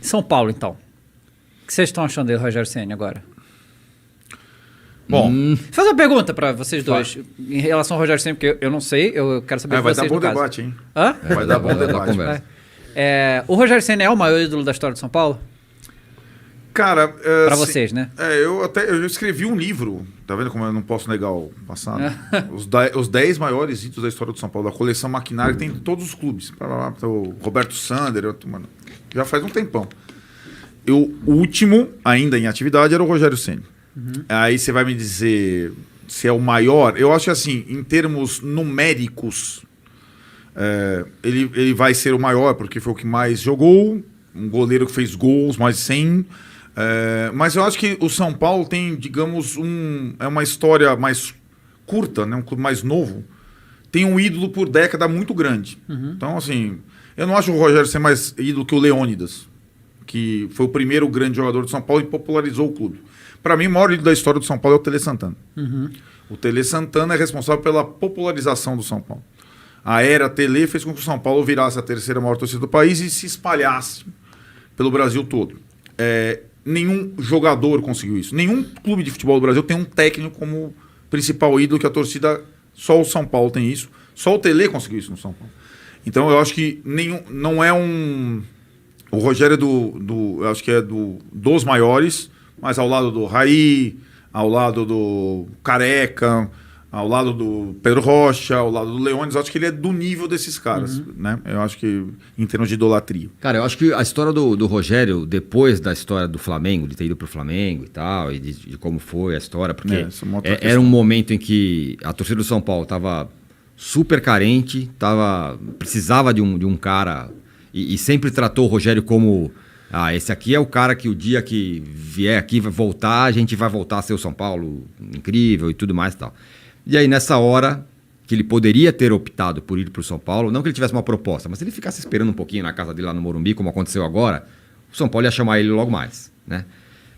São Paulo, então. O que vocês estão achando dele, Rogério Ceni, agora? Bom, Vou fazer uma pergunta para vocês dois em relação ao Rogério Ceni, porque eu não sei, eu quero saber de vai vocês. dar bom no caso. debate, hein? Hã? Vai dar bom debate. O Rogério Ceni é o maior ídolo da história de São Paulo? Cara, Para vocês, né? Eu escrevi um livro, tá vendo como eu não posso negar o passado? Os 10 maiores ídolos da história do São Paulo, da coleção Maquinário, que tem em todos os clubes. O Roberto Sander, mano, já faz um tempão. O último, ainda em atividade, era o Rogério Ceni. Aí você vai me dizer se é o maior. Eu acho que assim, em termos numéricos, ele vai ser o maior, porque foi o que mais jogou, um goleiro que fez gols, mais de 100. Mas eu acho que o São Paulo tem, digamos, uma história mais curta, né? Um clube mais novo. Tem um ídolo por década muito grande. Então, assim, eu não acho o Rogério ser mais ídolo que o Leônidas, que foi o primeiro grande jogador de São Paulo e popularizou o clube. Para mim, o maior ídolo da história do São Paulo é o Tele Santana. O Tele Santana é responsável pela popularização do São Paulo. A era Tele fez com que o São Paulo virasse a terceira maior torcida do país e se espalhasse pelo Brasil todo. Nenhum jogador conseguiu isso. Nenhum clube de futebol do Brasil tem um técnico como principal ídolo, que a torcida... Só o São Paulo tem isso. Só o Tele conseguiu isso no São Paulo. Então, eu acho que não é um... O Rogério eu acho que é dos maiores, mas ao lado do Raí, ao lado do Careca, ao lado do Pedro Rocha, ao lado do Leônidas, eu acho que ele é do nível desses caras, né? Eu acho que em termos de idolatria. Cara, eu acho que a história do Rogério, depois da história do Flamengo, de ter ido pro Flamengo e tal, e de como foi a história, porque era um momento em que a torcida do São Paulo estava super carente, precisava de um cara, e sempre tratou o Rogério como... esse aqui é o cara que o dia que vier aqui vai voltar, a gente vai voltar a ser o São Paulo incrível e tudo mais e tal. E aí, nessa hora que ele poderia ter optado por ir para o São Paulo, não que ele tivesse uma proposta, mas se ele ficasse esperando um pouquinho na casa dele lá no Morumbi, como aconteceu agora, o São Paulo ia chamar ele logo mais, né?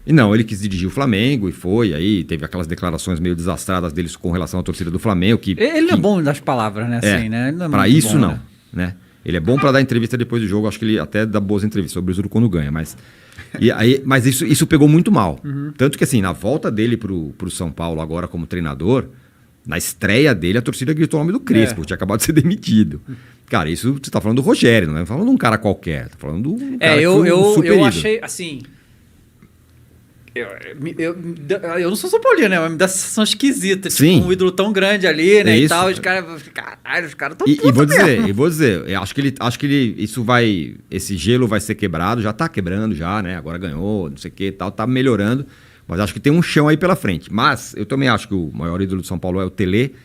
E não, ele quis dirigir o Flamengo e foi, aí teve aquelas declarações meio desastradas deles com relação à torcida do Flamengo. Ele não é bom das palavras, né? Assim, né? Para isso, bom, não, né? Ele é bom para dar entrevista depois do jogo, acho que ele até dá boas entrevistas sobre isso quando ganha, mas isso pegou muito mal. Tanto que assim, na volta dele pro São Paulo agora como treinador, na estreia dele a torcida gritou o nome do Crespo, tinha acabado de ser demitido. Cara, isso você tá falando do Rogério, não é falando de um cara qualquer, tá falando do um cara eu achei assim... Eu não sou São Paulino, né? Mas me dá sensação esquisita. Sim. Tipo, um ídolo tão grande ali, né? É e isso. tal. Os caras estão E vou dizer, eu acho que ele esse gelo vai ser quebrado, já tá quebrando já, né? Agora ganhou, não sei o que e tal, tá melhorando. Mas acho que tem um chão aí pela frente. Mas eu também acho que o maior ídolo do São Paulo é o Tele.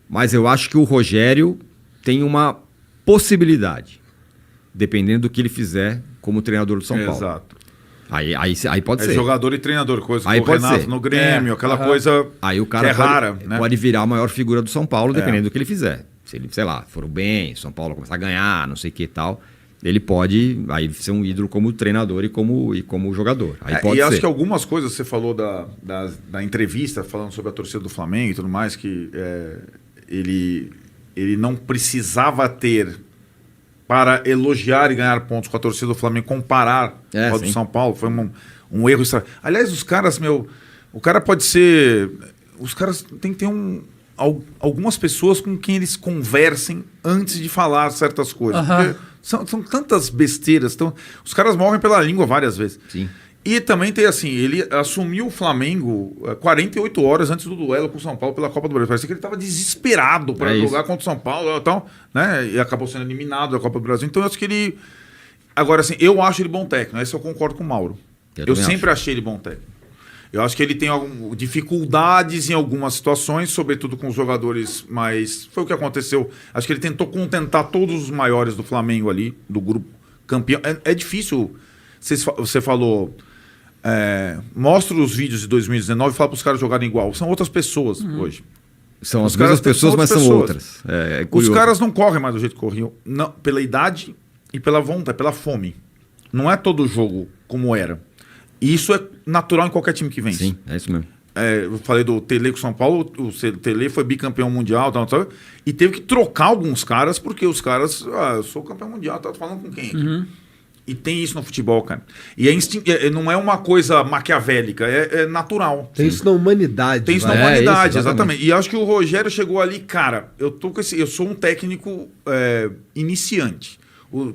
Mas eu acho que o Rogério tem uma possibilidade, dependendo do que ele fizer como treinador do São Paulo. Exato. Aí pode ser. Jogador e treinador, coisa aí com o Renato ser. no Grêmio, aquela coisa aí o cara que é rara. Né? Pode virar a maior figura do São Paulo, dependendo do que ele fizer. Se ele, sei lá, for bem, São Paulo começar a ganhar, não sei o que e tal, ele pode aí ser um ídolo como treinador e como jogador. Aí pode ser. Acho que algumas coisas você falou da entrevista, falando sobre a torcida do Flamengo e tudo mais, que ele não precisava ter... para elogiar e ganhar pontos com a torcida do Flamengo, comparar com a do São Paulo, foi um erro extra. Aliás, os caras, o cara pode ser... Os caras têm que ter algumas pessoas com quem eles conversem antes de falar certas coisas. Porque são tantas besteiras. Os caras morrem pela língua várias vezes. Sim. E também tem assim, ele assumiu o Flamengo 48 horas antes do duelo com o São Paulo pela Copa do Brasil. Parecia que ele estava desesperado para jogar contra o São Paulo e tal, né? E acabou sendo eliminado da Copa do Brasil. Então eu acho que ele... Agora, assim, eu acho ele bom técnico. Esse eu concordo com o Mauro. Eu sempre achei ele bom técnico. Eu acho que ele tem dificuldades em algumas situações, sobretudo com os jogadores, mas foi o que aconteceu. Acho que ele tentou contentar todos os maiores do Flamengo ali, do grupo campeão. É difícil. Você falou... mostra os vídeos de 2019 e fala para os caras jogarem igual. São outras pessoas hoje. São as mesmas pessoas, mas são outras. Os caras não correm mais do jeito que corriam. Não, pela idade e pela vontade, pela fome. Não é todo jogo como era. E isso é natural em qualquer time que vence. Sim, é isso mesmo. Eu falei do Tele com o São Paulo. O Tele foi bicampeão mundial tal, e teve que trocar alguns caras, porque os caras... eu sou campeão mundial, tá falando com quem aqui? E tem isso no futebol, cara. E não é uma coisa maquiavélica, é natural. Tem isso na humanidade. Tem isso na humanidade, exatamente. E acho que o Rogério chegou ali, cara, eu sou um técnico iniciante.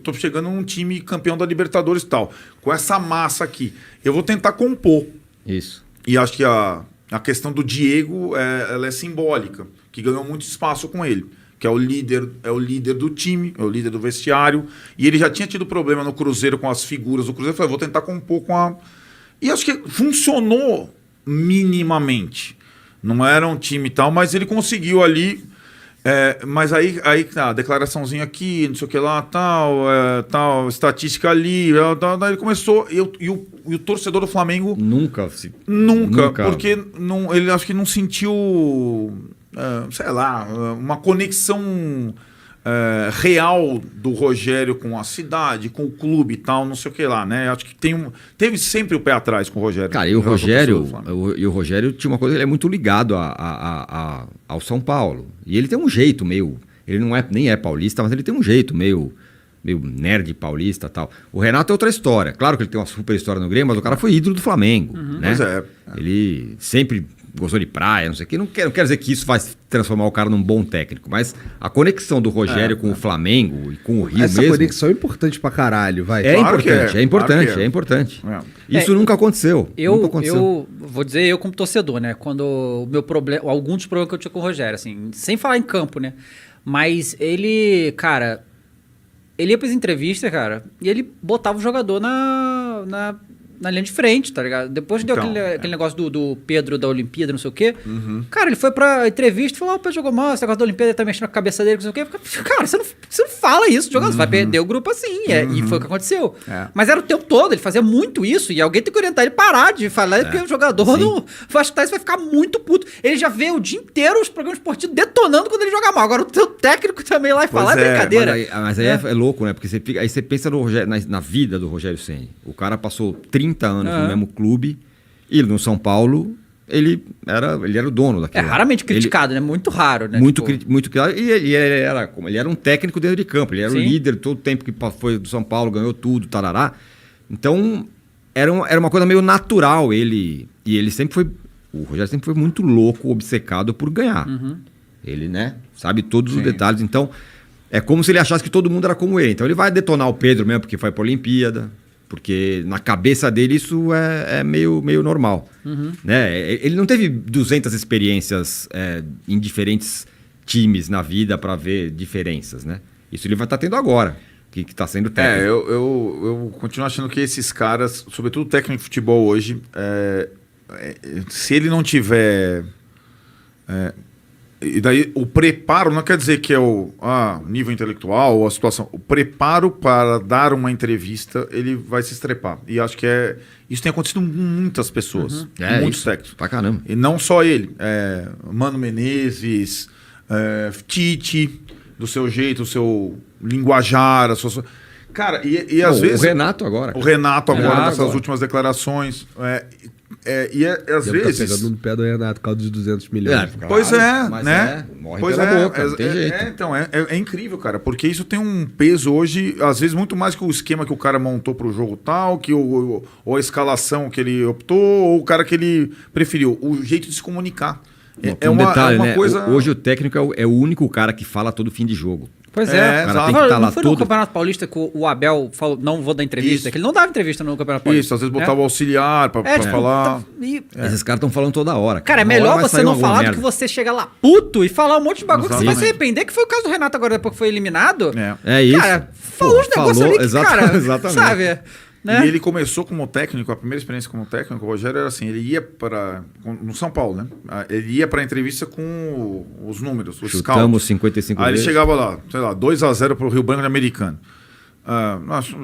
Tô chegando num time campeão da Libertadores e tal. Com essa massa aqui, eu vou tentar compor. Isso. E acho que a questão do Diego ela é simbólica, que ganhou muito espaço com ele. Que é o líder do time, é o líder do vestiário. E ele já tinha tido problema no Cruzeiro com as figuras do Cruzeiro. Eu falei, vou tentar compor com a... E acho que funcionou minimamente. Não era um time e tal, mas ele conseguiu ali... mas aí tá, declaraçãozinha aqui, não sei o que lá, tal, estatística ali, daí ele começou, e o torcedor do Flamengo... Nunca, porque ele acho que não sentiu, sei lá, uma conexão real do Rogério com a cidade, com o clube e tal, não sei o que lá, né? Acho que teve sempre o pé atrás com o Rogério. Cara, e o Rogério tinha uma coisa, ele é muito ligado ao São Paulo. E ele tem um jeito meio... Ele nem é paulista, mas ele tem um jeito meio nerd paulista e tal. O Renato é outra história. Claro que ele tem uma super história no Grêmio, mas o cara foi ídolo do Flamengo, né? Pois é. Ele sempre gostou de praia, não sei o quê. Não quero dizer que isso vai transformar o cara num bom técnico, mas a conexão do Rogério com o Flamengo e com o Rio essa mesmo... conexão é importante pra caralho, vai. É Claro importante. É. Isso nunca aconteceu. Eu vou dizer, eu como torcedor, né? Quando o meu problema, alguns dos problemas que eu tinha com o Rogério, assim, sem falar em campo, né? Mas ele, cara, ele ia pras entrevistas, cara, e ele botava o jogador na linha de frente, tá ligado? Depois deu aquele negócio do Pedro da Olimpíada, não sei o quê. Cara, ele foi pra entrevista e falou: o Pedro jogou mal, esse negócio da Olimpíada, ele tá mexendo na cabeça dele, não sei o quê. Cara, você não fala isso, jogador, você vai perder o grupo assim. E foi o que aconteceu. Mas era o tempo todo, ele fazia muito isso, e alguém tem que orientar ele parar de falar, porque o jogador não. Acho que vai ficar muito puto. Ele já vê o dia inteiro os programas esportivos detonando quando ele joga mal. Agora o teu técnico também lá e falar é brincadeira. Mas aí é louco, né? Porque aí você pensa no Rogério, na vida do Rogério Ceni. O cara passou 30 anos no mesmo clube, e no São Paulo ele era o dono daquilo. Raramente criticado, né? Muito raro, né? Muito criticado. E ele era um técnico dentro de campo, ele era o líder todo o tempo que foi do São Paulo, ganhou tudo, tarará. Então, era uma coisa meio natural ele. E ele sempre foi. O Rogério sempre foi muito louco, obcecado por ganhar. Ele, né? Sabe todos os detalhes. Então, é como se ele achasse que todo mundo era como ele. Então, ele vai detonar o Pedro mesmo, porque foi pra Olimpíada. Porque na cabeça dele isso é meio normal. Né? Ele não teve 200 experiências em diferentes times na vida para ver diferenças. Né? Isso ele vai estar tendo agora, que está sendo técnico. Eu continuo achando que esses caras, sobretudo o técnico de futebol hoje, se ele não tiver... E daí o preparo não quer dizer que é o nível intelectual ou a situação. O preparo para dar uma entrevista, ele vai se estrepar. E acho que isso tem acontecido com muitas pessoas, muitos técnicos. Pra caramba. E não só ele. Mano Menezes, Tite, do seu jeito, do seu linguajar, a sua... Cara, e às vezes... O Renato agora. O Renato agora, nessas últimas declarações... às vezes... Tá pegando no pé do Renato, por causa dos 200 milhões. Claro, pois né? Morre pela boca, não tem jeito. Então, é incrível, cara, porque isso tem um peso hoje, às vezes muito mais que o esquema que o cara montou pro jogo tal, que ou a escalação que ele optou, ou o cara que ele preferiu, o jeito de se comunicar. Detalhe, uma né? coisa... Hoje o técnico é o único cara que fala todo fim de jogo. Pois é. O cara tem que estar lá não foi no todo... Campeonato Paulista que o Abel falou, não vou dar entrevista, que ele não dava entrevista no Campeonato Paulista. Isso, às vezes botava o auxiliar pra falar. Esses caras estão falando toda hora. Cara, é melhor você não falar do que você chegar lá puto e falar um monte de bagulho que você vai se arrepender, que foi o caso do Renato agora, depois que foi eliminado. É isso. Cara, falou uns negócios ali que, cara, exatamente. sabe... Né? E ele começou como técnico, a primeira experiência como técnico, o Rogério era assim, ele ia no São Paulo, né? Ele ia para a entrevista com os números, os Chutamos scouts. 55 Aí vezes. ele chegava lá, sei lá, 2-0 pro Rio Branco de Americano.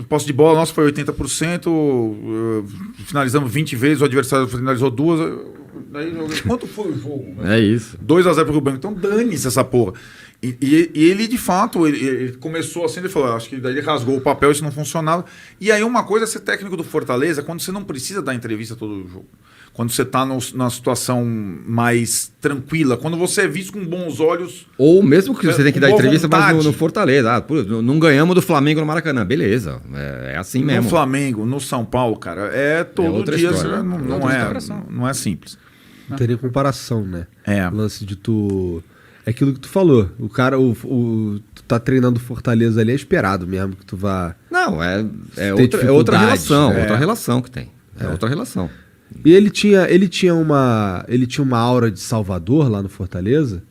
Posse de bola nossa foi 80%, finalizamos 20 vezes, o adversário finalizou 2. Daí, quanto foi o jogo? É isso. 2-0 pro Rio Branco. Então dane-se essa porra. E ele, de fato, ele começou assim, ele falou, acho que daí ele rasgou o papel, isso não funcionava. E aí uma coisa é ser técnico do Fortaleza, quando você não precisa dar entrevista todo jogo. Quando você está numa situação mais tranquila, quando você é visto com bons olhos... Ou mesmo que você tenha que dar entrevista, vontade. mas no Fortaleza. Não ganhamos do Flamengo no Maracanã. Beleza, é assim mesmo. No Flamengo, no São Paulo, cara, todo dia, história. não é simples. Não tem nem comparação, né? É. O lance de tu... É aquilo que tu falou. O cara, tu tá treinando Fortaleza ali, é esperado mesmo que tu vá... Não, é ter outra relação. É. Outra relação que tem. É outra relação. E ele tinha uma aura de Salvador lá no Fortaleza?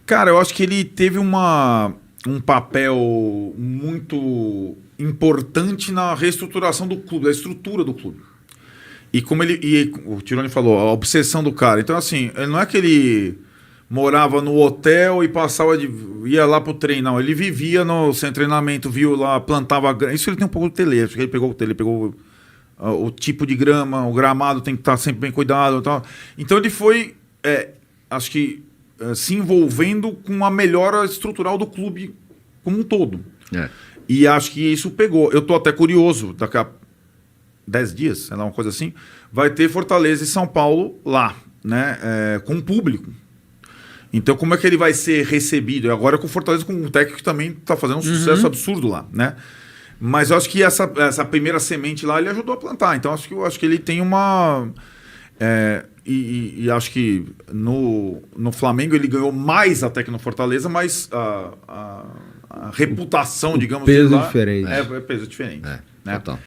Cara, eu acho que ele teve um papel muito importante na reestruturação do clube, da estrutura do clube. E como o Tironi falou, a obsessão do cara. Então, assim, ele não é que ele morava no hotel e ia lá pro treino. Não, ele vivia no sem treinamento, viu lá, plantava grama. Isso ele tem um pouco de tele, acho que ele pegou o tipo de grama, o gramado tem que estar sempre bem cuidado e tal. Então ele foi, acho que, se envolvendo com a melhora estrutural do clube como um todo. É. E acho que isso pegou. Eu tô até curioso, daqui a 10 dias, sei lá, uma coisa assim, vai ter Fortaleza e São Paulo lá, né, com o público. Então como é que ele vai ser recebido? E agora com o Fortaleza, com um técnico que também está fazendo um sucesso absurdo lá, né? Mas eu acho que essa primeira semente lá ele ajudou a plantar. Então eu acho que ele tem uma... E acho que no Flamengo ele ganhou mais até que no Fortaleza, mas a reputação, digamos... Peso lá, diferente. É peso diferente. É, né? total.